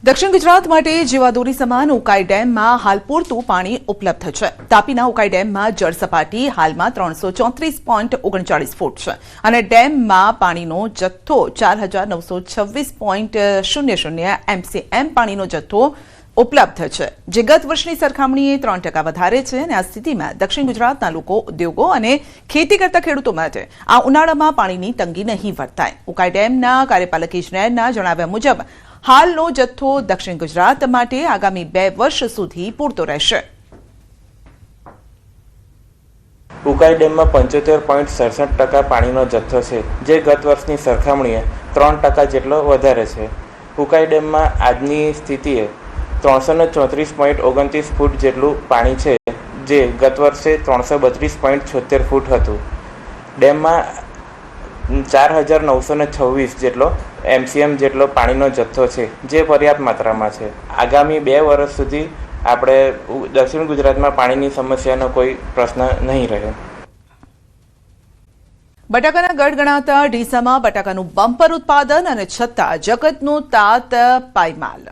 દક્ષિણ ગુજરાત માટે જીવાદોરી સમાન ઉકાઈ ડેમમાં હાલ પૂરતું પાણી ઉપલબ્ધ છે। તાપીના ઉકાઈ ડેમમાં જળ સપાટી હાલમાં 334.39 ફૂટ છે અને ડેમમાં પાણીનો જથ્થો 4926.00 MCM પાણીનો જથ્થો ઉપલબ્ધ છે, જે ગત વર્ષની સરખામણીએ 3% વધારે છે અને આ સ્થિતિમાં દક્ષિણ ગુજરાતના લોકો, ઉદ્યોગો અને ખેતી કરતા ખેડૂતો માટે આ ઉનાળામાં પાણીની તંગી નહીં વર્તાય। ઉકાઈ ડેમના કાર્યપાલક ઇજનેરના જણાવ્યા મુજબ હાલનો જથ્થો દક્ષિણ ગુજરાત માટે આગામી 2 વર્ષ સુધી પૂરતો રહેશે। ઉકાઈ ડેમમાં 75.67% પાણીનો જથ્થો છે, જે ગત વર્ષની સરખામણીએ 3% જેટલો વધારે છે। ઉકાઈ ડેમમાં આજની સ્થિતિએ 334.29 ફૂટ જેટલું પાણી છે, જે ગત વર્ષે 332.76 ફૂટ હતું। ડેમમાં 4926 જેટલો MCM જેટલો પાણીનો જથ્થો છે, જે પર્યાપ્ત માત્રામાં છે। આગામી 2 વર્ષ સુધી આપણે દક્ષિણ ગુજરાતમાં પાણીની સમસ્યાનો કોઈ પ્રશ્ન નહીં રહે। બટાકાના ગઢ ગણાતા ડીસામાં બટાકાનું બમ્પર ઉત્પાદન અને છતાં જગતનો તાત પાયમાલ।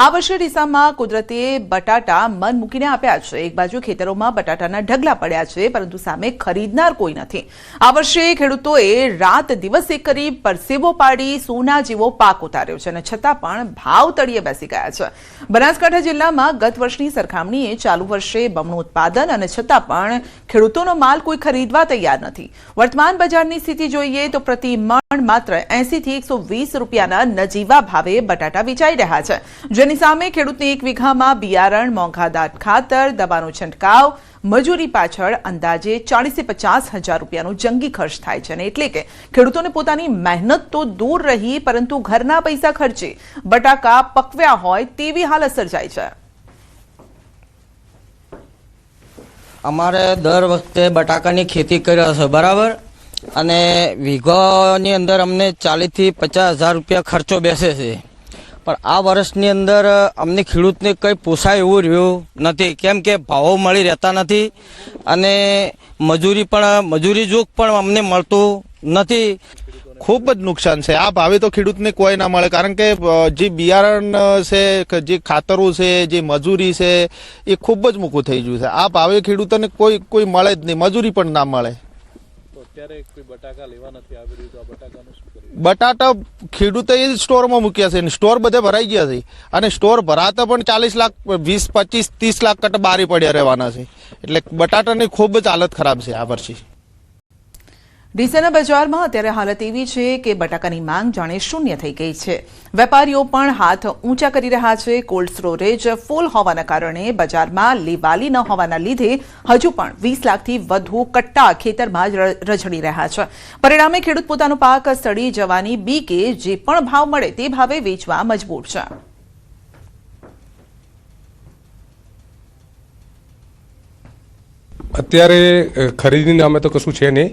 આ વર્ષે ડીસામાં કુદરતે બટાટા મન મૂકીને આપ્યા છે। એક બાજુ ખેતરોમાં બટાટાના ઢગલા પડ્યા છે, પરંતુ સામે ખરીદનાર કોઈ નથી। આ વર્ષે ખેડૂતોએ રાત દિવસ એક કરી પરસેવો પાડી સોના જેવો પાક ઉતાર્યો છે અને છતાં પણ ભાવ તળિયે બેસી ગયા છે। બનાસકાંઠા જિલ્લામાં ગત વર્ષની સરખામણીએ ચાલુ વર્ષે બમણું ઉત્પાદન અને છતાં પણ ખેડૂતોનો માલ કોઈ ખરીદવા તૈયાર નથી। વર્તમાન બજારની સ્થિતિ જોઈએ તો પ્રતિ મણ માત્ર 80 થી 120 રૂપિયાના નજીવા ભાવે બટાટા વેચાઈ રહ્યા છે, જેની સામે ખેડૂતને 1 વીઘામાં બિયારણ, મોંઘાદાટ ખાતર, દવાનો છંટકાવ, મજૂરી પાછળ અંદાજે 40-50 હજાર રૂપિયાનો જંગી ખર્ચ થાય છે અને એટલે કે ખેડૂતોને પોતાની મહેનત તો દૂર રહી, પરંતુ ઘરના પૈસા ખર્ચે બટાકા પકવ્યા હોય તેવી હાલત સર્જાઈ છે। અમારે દર વખતે બટાકાની ખેતી કર્યા છે, બરાબર, અને વીઘાની અંદર અમને 40 થી 50 હજાર રૂપિયા ખર્ચો બેસે છે, પણ આ વર્ષની અંદર અમને ખેડૂતને કંઈ પોસાય એવું રહ્યું નથી, કેમ કે ભાવો મળી રહેતા નથી અને મજૂરી જોગ પણ અમને મળતું નથી। ખૂબ જ નુકસાન છે। આ ભાવે તો ખેડૂતને કોઈ ના મળે, કારણ કે જે બિયારણ છે, જે ખાતરો છે, જે મજૂરી છે, એ ખૂબ જ મોંઘું થઈ ગયું છે। આ ભાવે ખેડૂતોને કોઈ મળે જ નહીં, મજૂરી પણ ના મળે। બટાટા ખેડૂતો સ્ટોરમાં મૂક્યા છે, સ્ટોર બધે ભરાઈ ગયા છે અને સ્ટોર ભરાતા પણ 40 લાખ 20, 25, 30 લાખ કટ બારી પડ્યા રહેવાના છે, એટલે બટાટાની ખૂબ જ હાલત ખરાબ છે આ વર્ષે। ડીસાના બજારમાં અત્યારે હાલત એવી છે કે બટાકાની માંગ જાણે શૂન્ય થઈ ગઈ છે। વેપારીઓ પણ હાથ ઊંચા કરી રહ્યા છે। કોલ્ડ સ્ટોરેજ ફૂલ હોવાના કારણે બજારમાં લેવાલી ન હોવાના લીધે હજુ પણ 20 લાખથી વધુ કટ્ટા ખેતરમાં રઝળી રહ્યા છે। પરિણામે ખેડૂત પોતાનો પાક સડી જવાની બીકે જે પણ ભાવ મળે તે ભાવે વેચવા મજબૂર છે। અત્યારે ખરીદીને અમે તો કશું છે નહીં,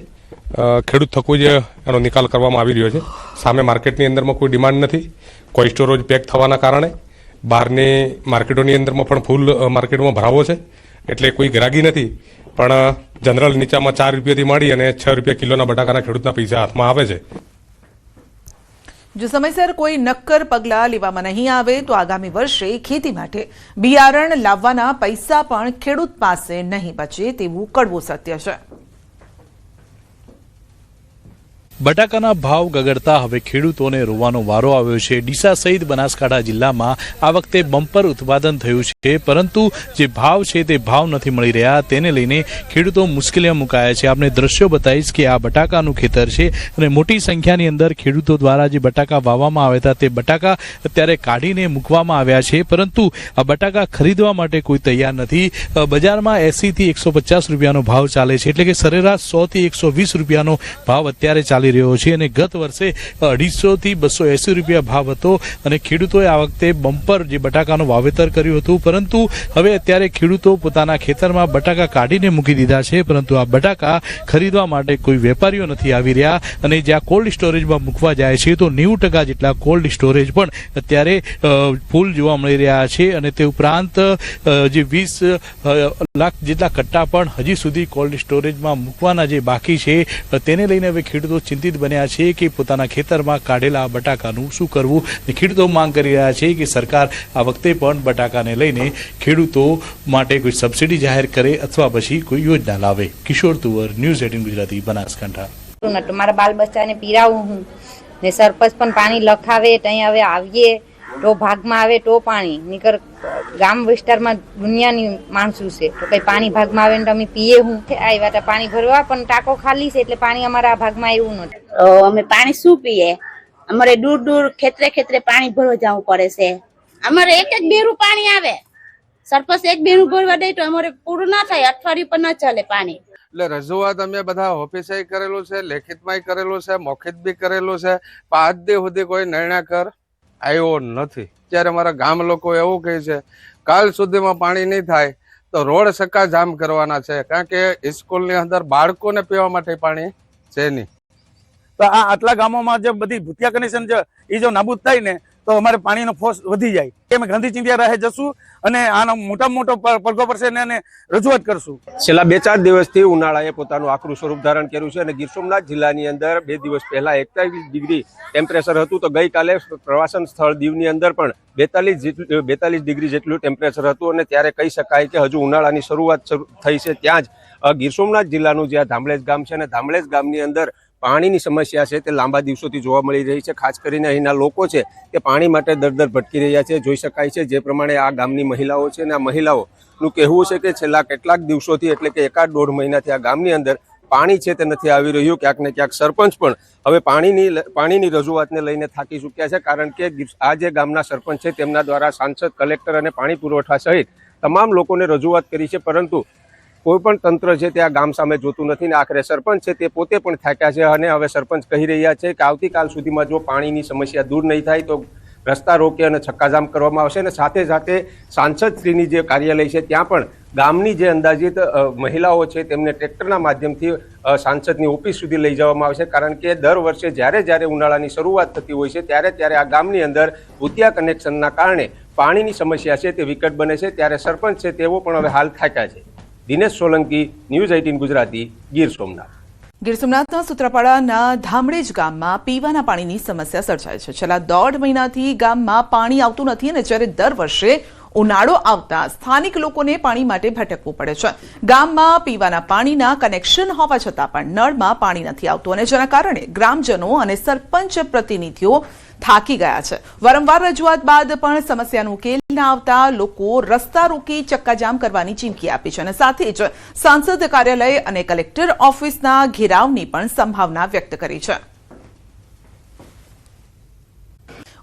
ખેડૂત થકું જ એનો નિકાલ કરવામાં આવી રહ્યો છે। સામે માર્કેટની અંદરમાં કોઈ ડિમાન્ડ નથી, કોઈ સ્ટોરેજ પેક થવાના કારણે બહારની માર્કેટોની અંદરમાં પણ ફૂલ માર્કેટમાં ભરાવો છે, એટલે કોઈ ગ્રાહકી નથી, પણ જનરલ નીચામાં 4 રૂપિયાથી માંડી અને 6 રૂપિયા કિલોના બટાકાના ખેડૂતના પૈસા હાથમાં આવે છે। જો સમયસર કોઈ નક્કર પગલાં લેવામાં નહીં આવે તો આગામી વર્ષે ખેતી માટે બિયારણ લાવવાના પૈસા પણ ખેડૂત પાસે નહીં બચે તેવું કડવું સત્ય છે। બટાકાના ભાવ ગગડતા હવે ખેડૂતોને રોવાનો વારો આવ્યો છે। ડીસા સહિત બનાસકાંઠા જિલ્લામાં આ વખતે બમ્પર ઉત્પાદન થયું છે, પરંતુ જે ભાવ છે તે ભાવ નથી મળી રહ્યા, તેને લઈને ખેડૂતો મુશ્કેલીમાં મુકાયા છે। આપણે દ્રશ્યો બતાવીશ કે આ બટાકાનું ખેતર છે અને મોટી સંખ્યાની અંદર ખેડૂતો દ્વારા જે બટાકા વાવવામાં આવ્યા હતા તે બટાકા અત્યારે કાઢીને મૂકવામાં આવ્યા છે, પરંતુ આ બટાકા ખરીદવા માટે કોઈ તૈયાર નથી। બજારમાં 80 થી 150 રૂપિયાનો ભાવ ચાલે છે, એટલે કે સરેરાશ 100 થી 120 રૂપિયાનો ભાવ અત્યારે ચાલી રહ્યો છે અને ગત વર્ષે 250 થી 280 રૂપિયા ભાવ હતો અને ખેડૂતોએ આ વખતે બમ્પર જે બટાકાનું વાવેતર કર્યું હતું, પરંતુ હવે અત્યારે ખેડૂતો પોતાના ખેતરમાં બટાકા કાઢીને મૂકી દીધા છે, પરંતુ આ બટાકા ખરીદવા માટે કોઈ વેપારીઓ નથી આવી રહ્યા અને જ્યાં કોલ્ડ સ્ટોરેજમાં મૂકવા જાય છે તો 90% જેટલા કોલ્ડ સ્ટોરેજ પણ અત્યારે ફૂલ જોવા મળી રહ્યા છે અને તે ઉપરાંત જે 20 લાખ જેટલા કટ્ટા પણ હજી સુધી કોલ્ડ સ્ટોરેજમાં મૂકવાના જે બાકી છે તેને લઈને હવે ખેડૂતો ચિંતિત બન્યા છે કે પોતાના ખેતરમાં કાઢેલા બટાકાનું શું કરવું. ખેડૂતો માંગ કરી રહ્યા છે કે સરકાર આ વખતે પણ બટાકાને લઈને ખેડૂતો માટે કોઈ સબસિડી જાહેર કરે અથવા પછી કોઈ યોજના લાવે. કિશોર તુવર, ન્યૂઝ 18 ગુજરાતી, બનાસકાંઠા. મારા બાલ બચ્ચાને પીરાવું હું ને સરપંચ પણ પાણી લખાવે ત્યાં હવે આવીએ તો ભાગમાં આવે તો પાણી નીકળ ગામ વિસ્તારમાં દુનિયાની માણસો છે તો કઈ પાણી ભાગમાં આવે ને તમે પીએ હું આવ્યા પાણી ભરવા પણ ટાંકો ખાલી છે એટલે પાણી અમારા ભાગમાં આવ્યું નથી. અમે પાણી શું પીએ? અમારે દૂર દૂર ખેતરે પાણી ભરવા જવું પડે છે. અમારે એક જ બેરું પાણી આવે, સરપંચ એક બેરું ભરવા દે તો અમારે પૂરું ના થાય, અઠવાડિયું પણ ના ચાલે પાણી. એટલે રજૂઆત અમે બધા ઓફિસે કરેલું છે, લેખિતમાં કરેલું છે, મૌખિક બી કરેલું છે, પણ આજ દી સુધી કોઈ નિર્ણય આવ્યો નથી. ત્યારે મારા ગામ લોકો એવું કહે છે કાલ સુધીમાં પાણી નહીં થાય તો રોડ સક્કા જામ કરવાના છે, કારણ કે સ્કૂલની અંદર બાળકોને પીવા માટે પાણી છે નહીં. તો આ આટલા ગામોમાં જે બધી ભૂતિયા કનેક્શન છે એ જો નાબૂદ થાય ને તો અમારે પાણીનો ફોર્સ વધી જાય. અમે ગાંધી ચિંધ્યા રાહે જશું અને આનો મોટામાં મોટો પડઘો પડશે ને રજૂઆત કરશું. છેલ્લા 2-4 દિવસથી ઉનાળાએ પોતાનું આકરું સ્વરૂપ ધારણ કર્યું છે અને ગીર સોમનાથ જિલ્લાની અંદર 2 દિવસ પહેલા 41 ડિગ્રી ટેમ્પરેચર હતું, તો ગઈકાલે પ્રવાસન સ્થળ દીવની અંદર પણ 42 ડિગ્રી જેટલું ટેમ્પરેચર હતું. અને ત્યારે કહી શકાય કે હજુ ઉનાળાની શરૂઆત થઈ છે. ત્યાં જ ગીર સોમનાથ જિલ્લાનું જે ધામળેજ ગામ છે અને ધામળેજ ગામની અંદર પાણીની સમસ્યા છે તે લાંબા દિવસોથી જોવા મળી રહી છે. ખાસ કરીને અહીંના લોકો છે તે પાણી માટે દર ભટકી રહ્યા છે. જોઈ શકાય છે જે પ્રમાણે આ ગામની મહિલાઓ છે અને આ મહિલાઓનું કહેવું છે કે છેલ્લા કેટલાક દિવસોથી એટલે કે 1.5 મહિનાથી આ ગામની અંદર પાણી છે તે નથી આવી રહ્યું. ક્યાંક ને ક્યાંક સરપંચ પણ હવે પાણીની રજૂઆતને લઈને થાકી ચૂક્યા છે, કારણ કે આ જે ગામના સરપંચ છે તેમના દ્વારા સાંસદ, કલેક્ટર અને પાણી પુરવઠા સહિત તમામ લોકોને રજૂઆત કરી છે, પરંતુ કોઈ પણ તંત્ર છે તે આ ગામ સામે જોતું નથી. ને આખરે સરપંચ છે તે પોતે પણ થાક્યા છે અને હવે સરપંચ કહી રહ્યા છે કે આવતીકાલ સુધીમાં જો પાણીની સમસ્યા દૂર નહીં થાય તો રસ્તા રોકે અને ચક્કાજામ કરવામાં આવશે. અને સાથે સાથે સાંસદશ્રીની જે કાર્યાલય છે ત્યાં પણ ગામની જે અંદાજિત મહિલાઓ છે તેમને ટ્રેક્ટરના માધ્યમથી સાંસદની ઓફિસ સુધી લઈ જવામાં આવશે, કારણ કે દર વર્ષે જ્યારે ઉનાળાની શરૂઆત થતી હોય છે ત્યારે આ ગામની અંદર ભૂતિયા કનેક્શનના કારણે પાણીની સમસ્યા છે તે વિકટ બને છે. ત્યારે સરપંચ છે તેઓ પણ હવે હાલ થાક્યા છે. દિનેશ સોલંકી, ન્યૂઝ 18 ગુજરાતી, ગીર સોમનાથ. ગીર સોમનાથના સૂત્રાપાડાના ધામળેજ ગામમાં પીવાના પાણીની સમસ્યા સર્જાય છે. છેલ્લા 1.5 મહિનાથી ગામમાં પાણી આવતું નથી અને જ્યારે દર વર્ષે ઉનાળો આવતા સ્થાનિક લોકોને પાણી માટે ભટકવું પડે છે. ગામમાં પીવાના પાણીના કનેક્શન હોવા છતાં પણ નળમાં પાણી નથી આવતું અને જેના કારણે ગ્રામજનો અને સરપંચ પ્રતિનિધિઓ થાકી ગયા છે. વારંવાર રજૂઆત બાદ પણ સમસ્યાનો ઉકેલ ન આવતા લોકો રસ્તા રોકી ચક્કાજામ કરવાની ચીમકી આપી છે અને સાથે જ સાંસદ કાર્યાલય અને કલેક્ટર ઓફિસના ઘેરાવની પણ સંભાવના વ્યક્ત કરી છે.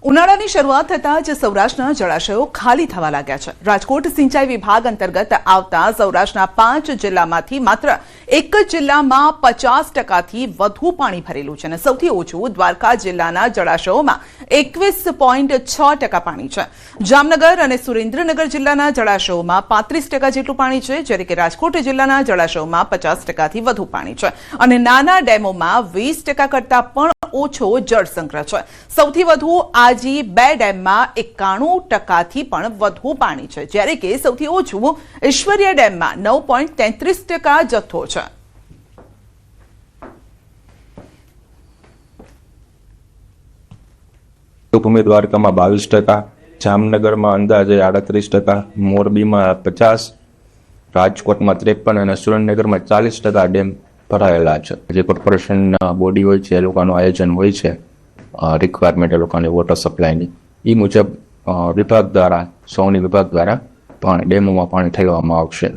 ઉનાળાની શરૂઆત થતાં જ સૌરાષ્ટ્રના જળાશયો ખાલી થવા લાગ્યા છે. રાજકોટ સિંચાઈ વિભાગ અંતર્ગત આવતા સૌરાષ્ટ્રના 5 જિલ્લામાંથી માત્ર એક જ જિલ્લામાં 50%થી વધુ પાણી ભરેલું છે અને સૌથી ઓછું દ્વારકા જિલ્લાના જળાશયોમાં 21.6% પાણી છે. જામનગર અને સુરેન્દ્રનગર જિલ્લાના જળાશયોમાં 35% જેટલું પાણી છે, જ્યારે કે રાજકોટ જિલ્લાના જળાશયોમાં 50%થી વધુ પાણી છે અને નાના ડેમોમાં 20% કરતાં પણ ઓછો જળ સંગ્રહ છે. સૌથી વધુ આજી 2 ડેમમાં 91%થી પણ વધુ પાણી છે, જ્યારે કે સૌથી ઓછું ઈશ્વરીય ડેમમાં 9.33% જથ્થો છે. દેવભૂમિ દ્વારકામાં 22%, જામનગરમાં અંદાજે 38%, મોરબીમાં 50%, રાજકોટમાં 53% અને સુરેન્દ્રનગરમાં 40% ડેમ ભરાયેલા છે. જે કોર્પોરેશનના બોડી હોય છે એ લોકોનું આયોજન હોય છે રિક્વાયરમેન્ટ એ લોકોની વોટર સપ્લાયની, એ મુજબ વિભાગ દ્વારા ડેમોમાં પાણી ઠલવવામાં આવશે.